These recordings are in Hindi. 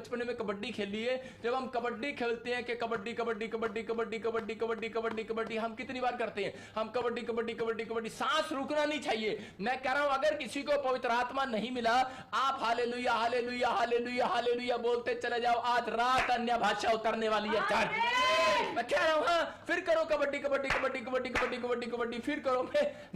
बचपन में कबड्डी खेली है, जब हम कबड्डी खेलते हैं कि कबड्डी कबड्डी कबड्डी कबड्डी कबड्डी कबड्डी कबड्डी कबड्डी, हम कितनी बार करते हैं, हम कबड्डी कबड्डी कबड्डी कबड्डी, सांस रुकना नहीं चाहिए। मैं कह रहा हूं अगर किसी को पवित्र आत्मा नहीं मिला, आप हालेलुया हालेलुया हालेलुया हालेलुया बोलते चले जाओ, आज रात अन्य भाषा उतरने वाली है चर्च। मैं कह रहा हूं हाँ, फिर करो कबड्डी कबड्डी कबड्डी कबड्डी कबड्डी कबड्डी कबड्डी, फिर करो।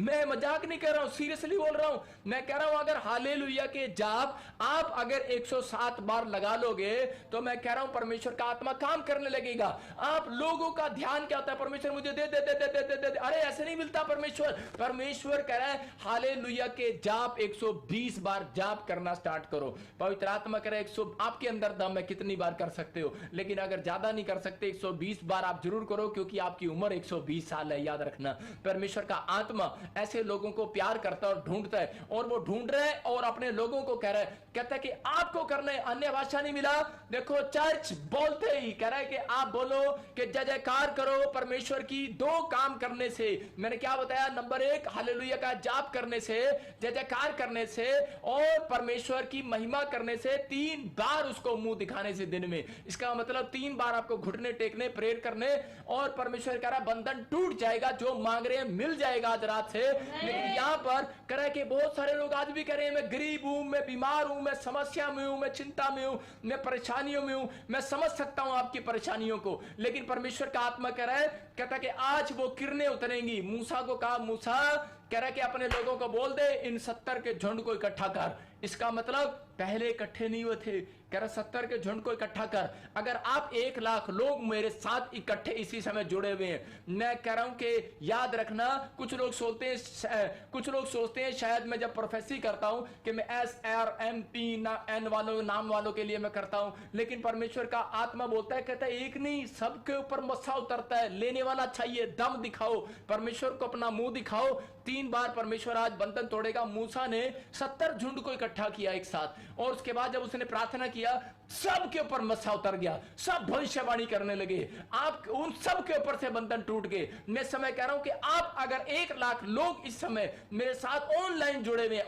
मैं मजाक नहीं कर रहा हूं, सीरियसली बोल रहा हूं। मैं कह रहा हूं अगर हालेलुया के जाप आप अगर 107 बार लगा लोगे तो मैं कह रहा हूं परमेश्वर का आत्मा काम करने लगेगा। आप लोगों का ध्यान क्या होता है, परमेश्वर मुझे दे दे दे दे दे दे दे, अरे ऐसे नहीं मिलता परमेश्वर। परमेश्वर कह रहा है हालेलुया के जाप 120 बार जाप करना स्टार्ट करो। पवित्र आत्मा कह रहा है 100, आपके अंदर दम है कितनी बार कर सकते हो, लेकिन अगर ज्यादा नहीं कर सकते 120 बार आप जरूर करो, क्योंकि आपकी उम्र 120 साल है, याद रखना। परमेश्वर का आत्मा ऐसे लोगों को प्यार करता है और ढूंढता है, और वो ढूंढ रहा है और अपने लोगों को कह रहा है, कहता है कि आपको करना है। अन्य भाषा नहीं मिला, देखो चर्च बोलते ही कह रहा है कि आप बोलो कि जय जयकार करो परमेश्वर की। दो काम करने से, मैंने क्या बताया, नंबर 1 हालेलुया का जाप करने से, जय जयकार करने से और परमेश्वर की महिमा करने से, 3 बार उसको मुंह दिखाने से दिन में। इसका मतलब 3 बार आपको घुटने टेकने, प्रेयर करने, और परमेश्वर कह रहा बंधन टूट जाएगा, जो मांग रहे हैं मिल जाएगा आज रात से। लेकिन यहां पर कह रहा है कि बहुत सारे लोग आज भी कह रहे हैं मैं गरीब हूं, मैं बीमार हूं, मैं समस्या में हूं, मैं चिंता में हूं, मैं परेशानियों में हूं। मैं समझ सकता हूं आपकी परेशानियों को, लेकिन परमेश्वर का आत्मा कह रहा है, कहता है कि आज वो किरणें उतरेंगी। मूसा को कहा, मूसा कह रहा है कि अपने लोगों को बोल दे इन 70 के झुंड को इकट्ठा कर। इसका मतलब पहले इकट्ठे नहीं हुए थे, कह रहा 70 के झुंड को इकट्ठा कर। अगर आप 1 लाख लोग मेरे साथ इकट्ठे इसी समय जुड़े हुए हैं, मैं कह रहा हूं कि याद रखना, कुछ लोग सोचते हैं शायद मैं जब प्रोफेसी करता हूं कि मैं SRMP वालों नाम वालों के लिए मैं करता हूं, लेकिन परमेश्वर का आत्मा बोलता है, कहता है एक नहीं, सबके ऊपर मस्सा उतरता है। लेने वाला चाहिए, दम दिखाओ, परमेश्वर को अपना मुंह दिखाओ। 3 बार परमेश्वर आज बंधन तोड़ेगा। मूसा ने 70 झुंड को इकट्ठा किया एक साथ, और उसके बाद जब उसने प्रार्थना किया, सबके ऊपर मस्सा उतर गया, सब भविष्यवाणी करने लगे, आप उन सब के ऊपर से बंधन टूट गए। मैं समय कह रहा हूं कि आप अगर 1 लाख लोग इस समय मेरे साथ ऑनलाइन जुड़े हुए हैं,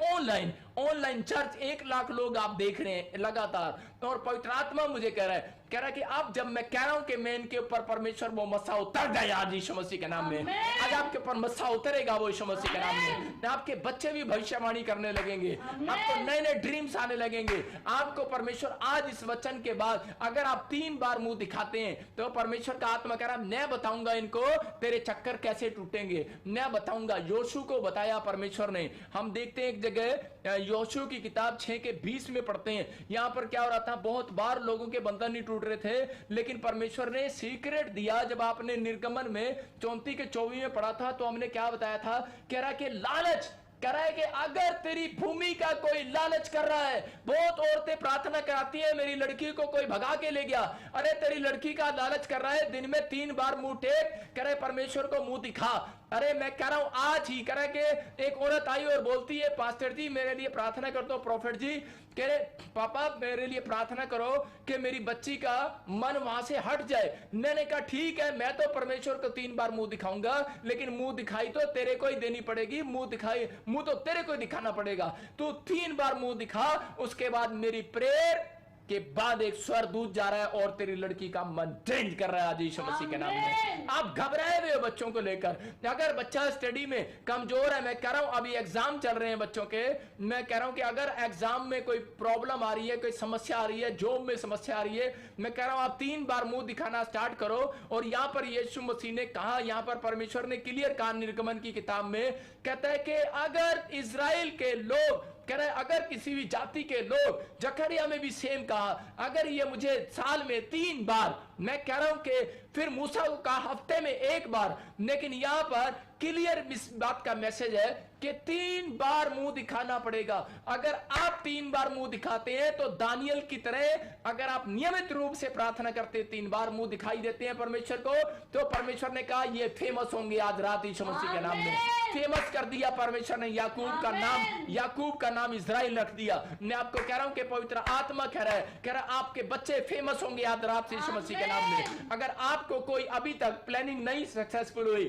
ऑनलाइन चर्च 1 लाख लोग आप देख रहे हैं लगातार, और पवित्र आत्मा मुझे कह रहा है कि आप, जब मैं कह रहा हूं कि मैं इनके ऊपर परमेश्वर वो मस्सा उतर जाए आज यीशु मसीह के नाम में, आज आपके ऊपर मस्सा उतरेगा वो यीशु मसीह के नाम में। आपके बच्चे भी भविष्यवाणी करने लगेंगे, आपको नए नए ड्रीम्स आने लगेंगे। आपको परमेश्वर आज इस वचन के बाद अगर आप 3 बार मुंह दिखाते हैं तो परमेश्वर का आत्मा कह रहा है मैं बताऊंगा इनको तेरे चक्कर कैसे टूटेंगे, मैं बताऊंगा। योशू को बताया परमेश्वर ने। हम देखते हैं एक जगह योशू की किताब 6 के 20 में पढ़ते हैं, यहां पर क्या हो रहा था, बहुत बार लोगों के बंधन नहीं टूट रहे थे, लेकिन परमेश्वर ने सीक्रेट दिया। जब आपने निर्गमन में 34 के 24 में पढ़ा था तो हमने क्या बताया था, कह रहा कि लालच कह रहा है कि अगर तेरी भूमि का कोई लालच कर रहा है, बहुत औरतें प्रार्थना कराती हैं मेरी लड़की को कोई भगा के ले गया, अरे तेरी लड़की का लालच कर रहा है, दिन में 3 बार मुंह टेक, कह रहे परमेश्वर को मुंह दिखा। अरे मैं कह रहा हूं आज ही, कह रहा है कि एक औरत आई और बोलती है पास्टर जी मेरे लिए प्रार्थना कर दो, प्रोफेट जी कह रहे पापा मेरे लिए प्रार्थना करो कि मेरी बच्ची का मन वहां से हट जाए। मैंने कहा ठीक है, मैं तो परमेश्वर को 3 बार मुंह दिखाऊंगा, लेकिन मुंह दिखाई तो तेरे को ही देनी पड़ेगी, मुंह तो तेरे को दिखाना पड़ेगा। तू 3 बार मुंह दिखा, उसके बाद मेरी प्रेयर के बाद एक स्वर्गदूत जा रहा है और तेरी लड़की का मन चेंज कर रहा है आज यीशु मसीह के नाम में। आप घबराए हुए हो बच्चों को लेकर, अगर बच्चा स्टडी में कमजोर है, मैं कह रहा हूं अभी एग्जाम चल रहे हैं बच्चों के, मैं कह रहा हूं कि अगर एग्जाम में कोई प्रॉब्लम आ रही है, कोई समस्या आ रही है, जॉब में समस्या आ रही है, मैं कह रहा हूं आप 3 बार मुंह दिखाना स्टार्ट करो। और यहां पर यीशु मसीह ने कहा, यहां पर परमेश्वर ने क्लियर कहा निर्गमन की किताब में, कहता है कि अगर इजराइल के लोग, कह रहे अगर किसी भी जाति के लोग, जकरिया में भी सेम कहा, अगर ये मुझे साल में 3 बार, मैं कह रहा हूं कि फिर मूसा को कहा हफ्ते में 1 बार, लेकिन यहां पर क्लियर इस बात का मैसेज है कि 3 बार मुंह दिखाना पड़ेगा। अगर आप 3 बार मुंह दिखाते हैं तो दानियल की तरह अगर आप नियमित रूप से प्रार्थना करते 3 बार मुंह दिखाई देते हैं परमेश्वर को, तो परमेश्वर ने कहा ये फेमस होंगे आज रात यीशु मसीह के नाम में। फेमस कर दिया परमेश्वर ने, याकूब का नाम इजराइल रख दिया। मैं आपको कह रहा हूं कि पवित्र आत्मा कह रहा है आपके बच्चे फेमस होंगे आज रात यीशु मसीह के नाम में। अगर आपको कोई अभी तक प्लानिंग नहीं सक्सेसफुल हुई,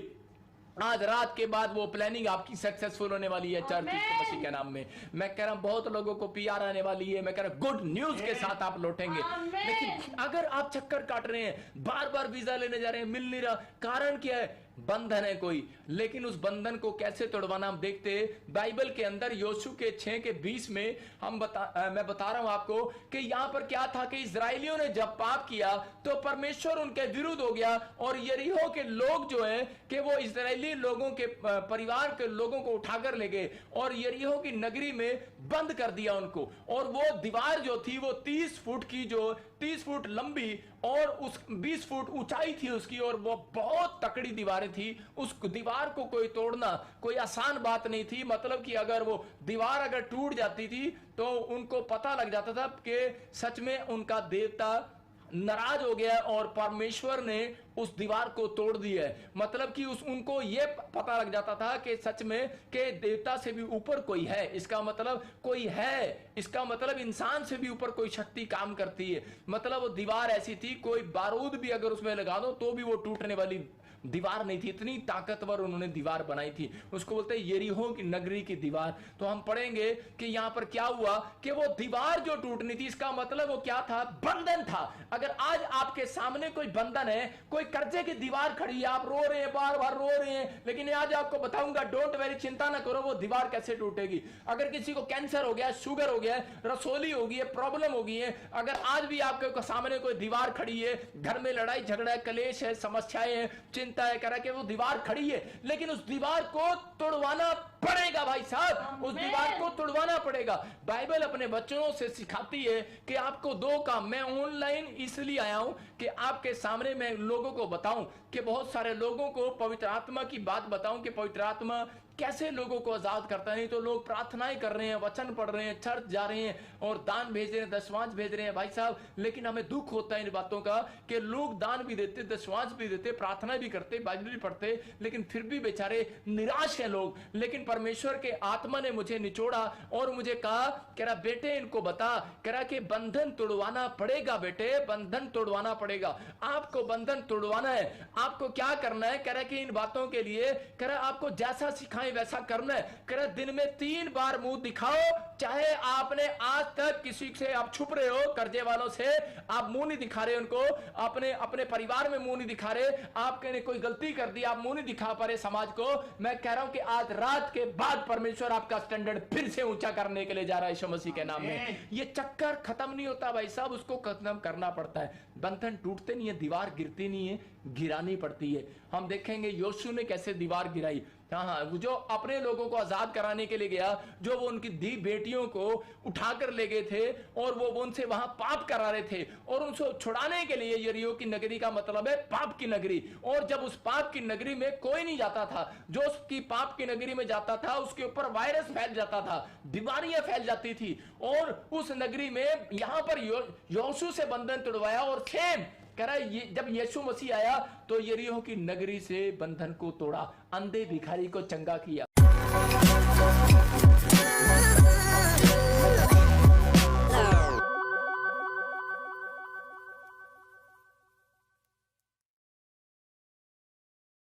आज रात के बाद वो प्लानिंग आपकी सक्सेसफुल होने वाली है चर्च यीशु मसीह के नाम में। मैं कह रहा हूं बहुत लोगों को पीआर आने वाली है। मैं कह रहा हूं गुड न्यूज के साथ आप लौटेंगे। लेकिन अगर आप चक्कर काट रहे हैं, बार बार वीजा लेने जा रहे हैं, मिल नहीं रहा, कारण क्या है? बंधन है कोई। लेकिन उस बंधन को कैसे तोड़वाना हम देखते हैं बाइबल के अंदर योशु के 6:20 में। मैं बता रहा हूं आपको कि यहां पर क्या था कि इजरायलियों ने जब पाप किया तो परमेश्वर उनके विरुद्ध हो गया और यरीहो के लोग जो है कि वो इजरायली लोगों के परिवार के लोगों को उठाकर ले गए और यरीहो की नगरी में बंद कर दिया उनको। और वो दीवार जो थी वो 30 फुट की, जो 30 फुट लंबी और उस 20 फुट ऊंचाई थी उसकी, और वो बहुत तकड़ी दीवारें थी। उस दीवार को कोई तोड़ना कोई आसान बात नहीं थी। मतलब कि अगर वो दीवार अगर टूट जाती थी तो उनको पता लग जाता था कि सच में उनका देवता नाराज हो गया और परमेश्वर ने उस दीवार को तोड़ दिया है। मतलब कि उनको ये पता लग जाता था कि सच में कि देवता से भी ऊपर कोई है। इसका मतलब कोई है, इसका मतलब इंसान से भी ऊपर कोई शक्ति काम करती है। मतलब वो दीवार ऐसी थी, कोई बारूद भी अगर उसमें लगा दो तो भी वो टूटने वाली दीवार नहीं थी। इतनी ताकतवर उन्होंने दीवार बनाई थी। उसको बोलते हैं यरीहो की नगरी की दीवार। तो हम पढ़ेंगे कि यहां पर क्या हुआ कि वो दीवार जो टूटनी थी, इसका मतलब वो क्या था? बंधन था। अगर आज आपके सामने कोई बंधन है, कोई कर्जे की दीवार खड़ी है, आप रो रहे हैं, बार बार रो रहे हैं, लेकिन आज आपको बताऊंगा डोंट वेरी, चिंता ना करो, वो दीवार कैसे टूटेगी। अगर किसी को कैंसर हो गया, शुगर हो गया, रसोली हो गई है, प्रॉब्लम हो गई है, अगर आज भी आपके सामने कोई दीवार खड़ी है, घर में लड़ाई झगड़ा है, कलेश है, समस्याएं हैं, चिंता है, कह रहा है कि वो दीवार खड़ी है, लेकिन उस दीवार को तोड़वाना पड़ेगा भाई साहब, उस दीवार को तोड़वाना पड़ेगा। बाइबल अपने बच्चों से सिखाती है कि आपको दो काम, मैं ऑनलाइन इसलिए आया हूं कि आपके सामने मैं लोगों को बताऊं कि बहुत सारे लोगों को पवित्र आत्मा की बात बताऊं कि पवित्र आत्मा कैसे लोगों को आजाद करता है। नहीं तो लोग प्रार्थनाएं कर रहे हैं, वचन पढ़ रहे हैं, चर्च जा रहे हैं और दान भेज रहे हैं, दशवांश भेज रहे हैं भाई साहब, लेकिन हमें दुख होता है इन बातों का कि लोग दान भी देते, दशवांश भी देते, प्रार्थना भी करते, बाइबल भी पढ़ते, लेकिन फिर भी बेचारे निराश हैं लोग। लेकिन परमेश्वर के आत्मा ने मुझे निचोड़ा और मुझे कहा, कह रहा बेटे इनको बता, कह रहा कि बंधन तोड़वाना पड़ेगा बेटे, बंधन तोड़वाना पड़ेगा। आपको बंधन तोड़वाना है। आपको क्या करना है? कह रहा कि इन बातों के लिए, कह रहा आपको जैसा सिखाएं वैसा करना है। कह रहा दिन में 3 बार मुंह दिखाओ, चाहे आपने आज तक किसी से आप छुप रहे हो, कर्जे वालों से आप मुंह नहीं दिखा रहे उनको, अपने परिवार में मुंह नहीं दिखा रहे, आपने कोई गलती कर दी आप मुंह नहीं दिखा पा रहे समाज को। मैं कह रहा हूं कि आज रात के बाद परमेश्वर आपका स्टैंडर्ड फिर से ऊंचा करने के लिए जा रहा है यीशु मसीह के नाम में। ये चक्कर खत्म नहीं होता भाई साहब, उसको खत्म करना पड़ता है। बंधन टूटते नहीं है, दीवार गिरती नहीं है, गिरानी पड़ती है। हम देखेंगे योशू ने कैसे दीवार गिराई। हाँ, वो जो अपने लोगों को आजाद कराने के लिए गया, जो वो उनकी दी बेटियों को उठाकर ले गए थे और वो उनसे वहां पाप करा रहे थे और उनको छुड़ाने के लिए, यरीहो की नगरी का मतलब है पाप की नगरी। और जब उस पाप की नगरी में कोई नहीं जाता था, जो उसकी पाप की नगरी में जाता था उसके ऊपर वायरस फैल जाता था, बीमारियां फैल जाती थी। और उस नगरी में यहां पर योशू से बंधन तोड़वाया और सेम कह रहा है जब यीशु मसीह आया तो यरीहो की नगरी से बंधन को तोड़ा, अंधे भिखारी को चंगा किया।